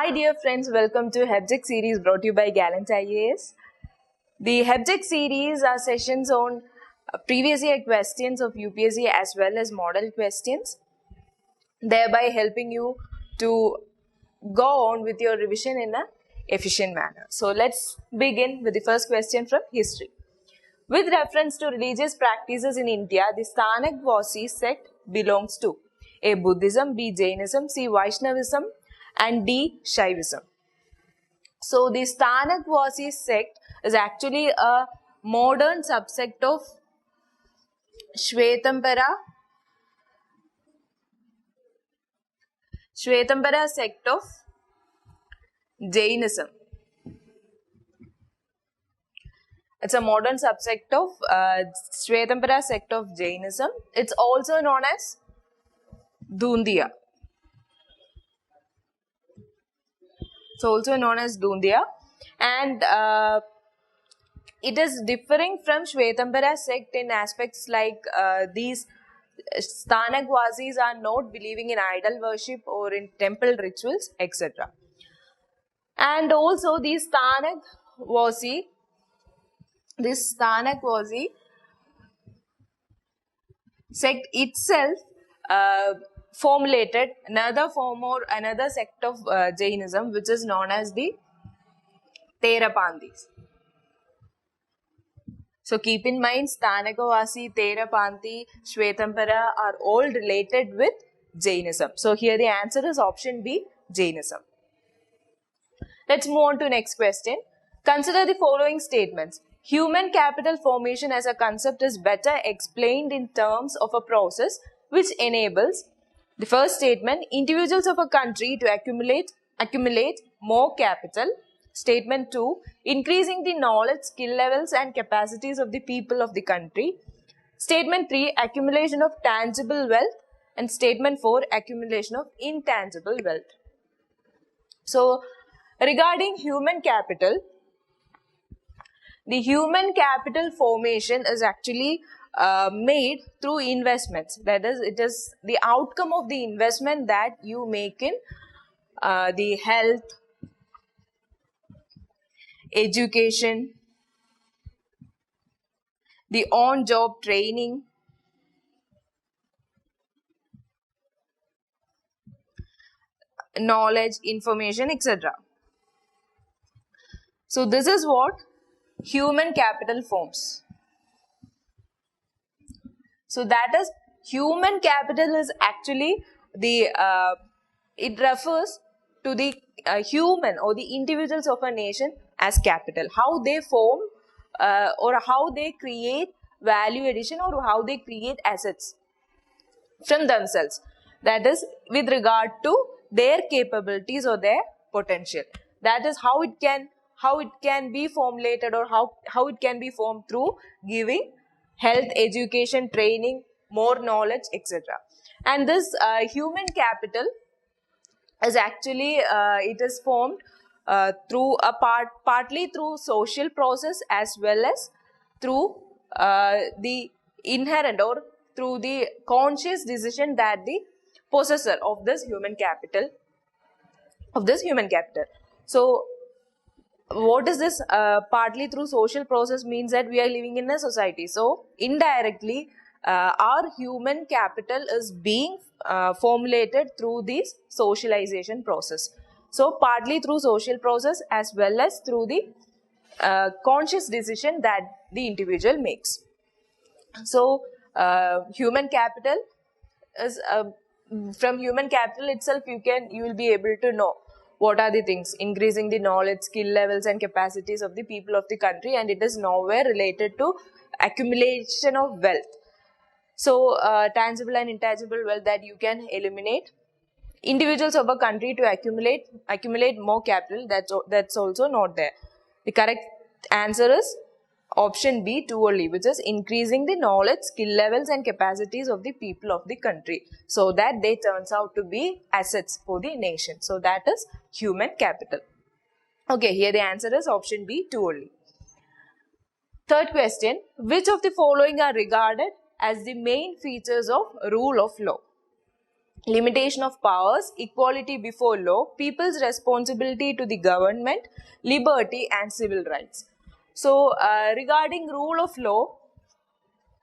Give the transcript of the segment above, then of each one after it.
Hi dear friends, welcome to HEPGEC series brought to you by Gallant IAS. The HEPGEC series are sessions on previous year questions of UPSC as well as model questions, thereby helping you to go on with your revision in an efficient manner. So let's begin with the first question from history. With reference to religious practices in India, the Stanagvasi sect belongs to A. Buddhism, B. Jainism, C. Vaishnavism, and D. Shaivism. So the Stanagvasi sect is actually a modern subsect of Shvetambara sect of Jainism. It's a modern subsect of Shvetambara sect of Jainism. It's also known as Dhundia. It's also known as Dhundia, and it is differing from Shvetambara sect in aspects like these Stanagvasis are not believing in idol worship or in temple rituals, etc. And also this Stanagvasi sect itself formulated another form or another sect of Jainism, which is known as the Therapanthis. So keep in mind, Stanagvasi, Therapanthi, Shvetambara are all related with Jainism. So here the answer is option B, Jainism. Let's move on to next question. Consider the following statements. Human capital formation as a concept is better explained in terms of a process which enables the first statement, individuals of a country to accumulate more capital. Statement 2, increasing the knowledge, skill levels and capacities of the people of the country. Statement 3, accumulation of tangible wealth. And statement 4, accumulation of intangible wealth. So, regarding human capital, the human capital formation is actually made through investments. That is, it is the outcome of the investment that you make in the health, education, the on-job training, knowledge, information, etc. So this is what human capital forms. So that is, human capital is actually the, it refers to the human or the individuals of a nation as capital. How they form or how they create value addition or how they create assets from themselves. That is with regard to their capabilities or their potential. That is how it can be formulated or how it can be formed through giving health, education, training, more knowledge, etc. And this human capital is actually it is formed through partly through social process as well as through the inherent or through the conscious decision that the possessor of this human capital So what is this partly through social process means that we are living in a society. So indirectly our human capital is being formulated through this socialization process. So partly through social process as well as through the conscious decision that the individual makes. So human capital is from human capital itself you will be able to know what are the things, increasing the knowledge, skill levels and capacities of the people of the country, and it is nowhere related to accumulation of wealth. So tangible and intangible wealth that you can eliminate. Individuals of a country to accumulate more capital, that's also not there. The correct answer is option B, 2 only, which is increasing the knowledge, skill levels and capacities of the people of the country so that they turns out to be assets for the nation. So that is human capital. Okay, here the answer is option B, 2 only. Third question, which of the following are regarded as the main features of rule of law? limitation of powers, equality before law, people's responsibility to the government, liberty and civil rights. So regarding rule of law,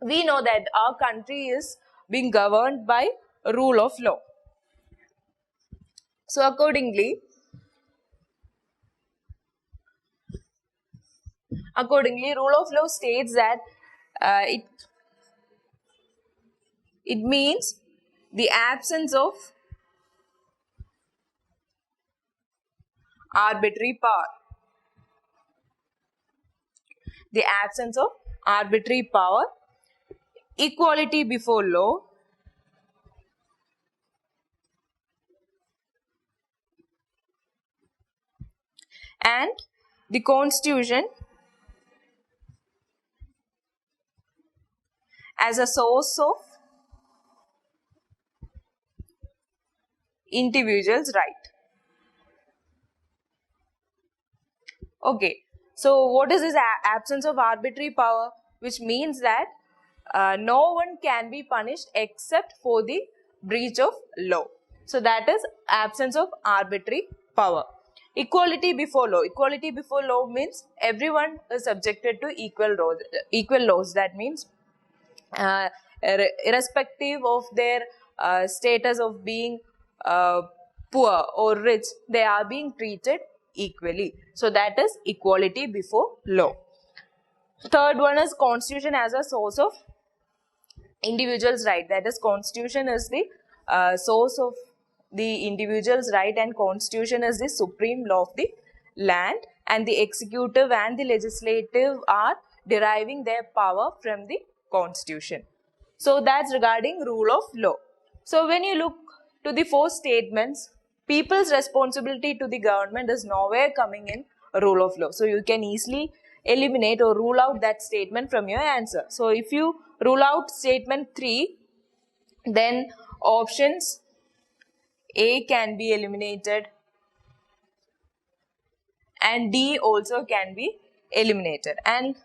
we know that our country is being governed by rule of law. So accordingly, rule of law states that it means the absence of arbitrary power. The absence of arbitrary power, equality before law, and the constitution as a source of individual's right. Okay, so what is this absence of arbitrary power? Which means that no one can be punished except for the breach of law. So that is absence of arbitrary power. Equality before law. Equality before law means everyone is subjected to equal laws. That means irrespective of their status of being poor or rich, they are being treated equally. So that is equality before law. Third one is constitution as a source of individual's right. That is, constitution is the source of the individual's right, and constitution is the supreme law of the land, and the executive and the legislative are deriving their power from the constitution. So that's regarding rule of law. So when you look to the four statements, people's responsibility to the government is nowhere coming in rule of law. So you can easily eliminate or rule out that statement from your answer. So if you rule out statement 3, then options A can be eliminated and D also can be eliminated. And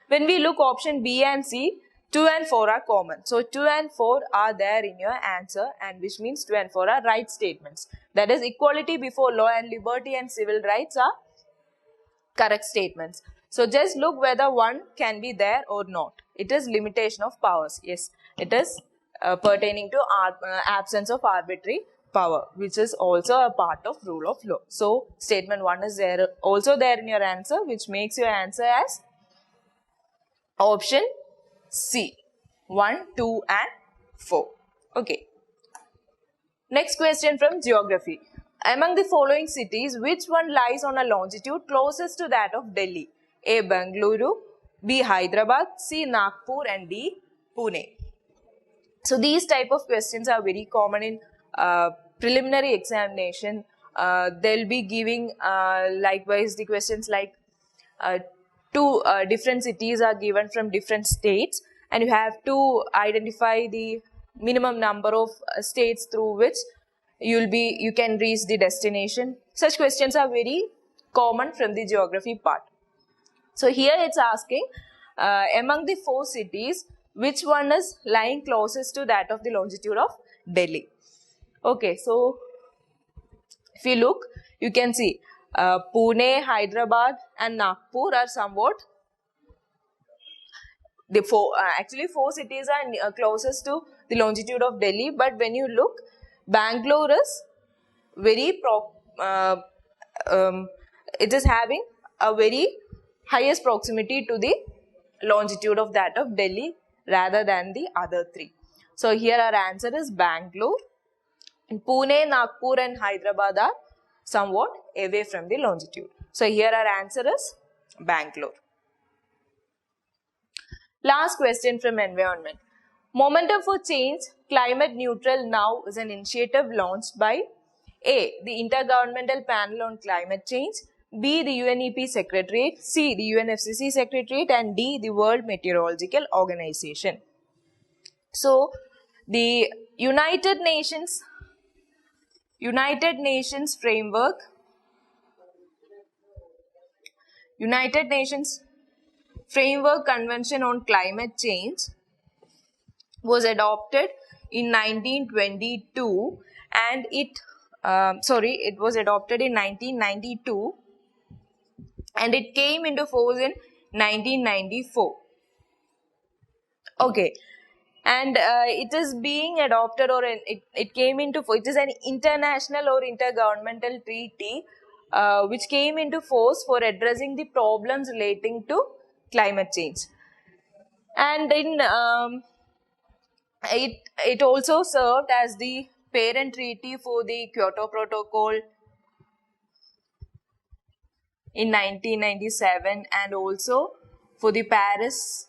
when we look option B and C, 2 and 4 are common. So 2 and 4 are there in your answer, and which means 2 and 4 are right statements. That is, equality before law and liberty and civil rights are correct statements. So just look whether one can be there or not. It is limitation of powers. Yes, it is pertaining to absence of arbitrary power, which is also a part of rule of law. So statement 1 is there also there in your answer, which makes your answer as option C, 1, 2 and 4. Okay. Next question from geography. Among the following cities, which one lies on a longitude closest to that of Delhi? A. Bengaluru, B. Hyderabad, C. Nagpur and D. Pune. So these type of questions are very common in preliminary examination. They'll be giving likewise the questions like two different cities are given from different states, and you have to identify the minimum number of states through which you can reach the destination. Such questions are very common from the geography part. So here it's asking among the 4 cities, which one is lying closest to that of the longitude of Delhi. Okay, so if you look, you can see Pune, Hyderabad and Nagpur are somewhat, the actually 4 cities are closest to the longitude of Delhi, but when you look, Bangalore is very it is having a very highest proximity to the longitude of that of Delhi rather than the other 3. So here our answer is Bangalore. And Pune, Nagpur and Hyderabad are somewhat away from the longitude. So here our answer is Bangalore. Last question from environment. Momentum for Change Climate Neutral Now is an initiative launched by A. the Intergovernmental Panel on Climate Change, B. the UNEP Secretariat, C. the UNFCCC Secretariat and D. the World Meteorological Organization. So the United Nations framework, United Nations Framework Convention on Climate Change was adopted in 1922 and it was adopted in 1992 and it came into force in 1994. Okay. And it is being adopted it came into force. It is an international or intergovernmental treaty which came into force for addressing the problems relating to climate change. And it also served as the parent treaty for the Kyoto Protocol in 1997 and also for the Paris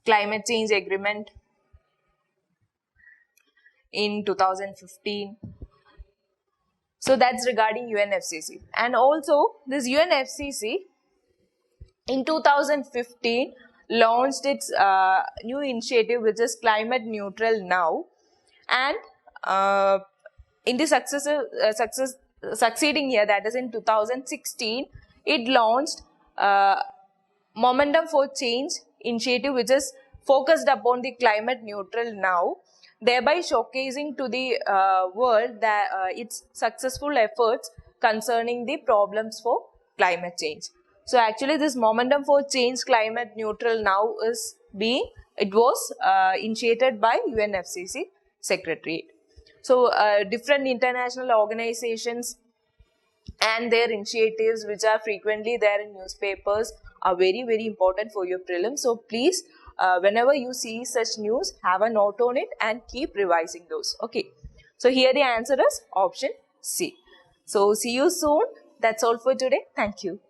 Climate Change Agreement in 2015. So that's regarding UNFCCC. And also this UNFCCC in 2015 launched its new initiative which is Climate Neutral Now, and in the succeeding year, that is in 2016, it launched Momentum for Change initiative which is focused upon the climate neutral now, thereby showcasing to the world that its successful efforts concerning the problems for climate change. So actually this Momentum for Change Climate Neutral Now was initiated by UNFCCC Secretariat. So different international organizations and their initiatives which are frequently there in newspapers are very, very important for your prelims. So please, whenever you see such news, have a note on it and keep revising those. Okay. So here the answer is option C. So see you soon. That's all for today. Thank you.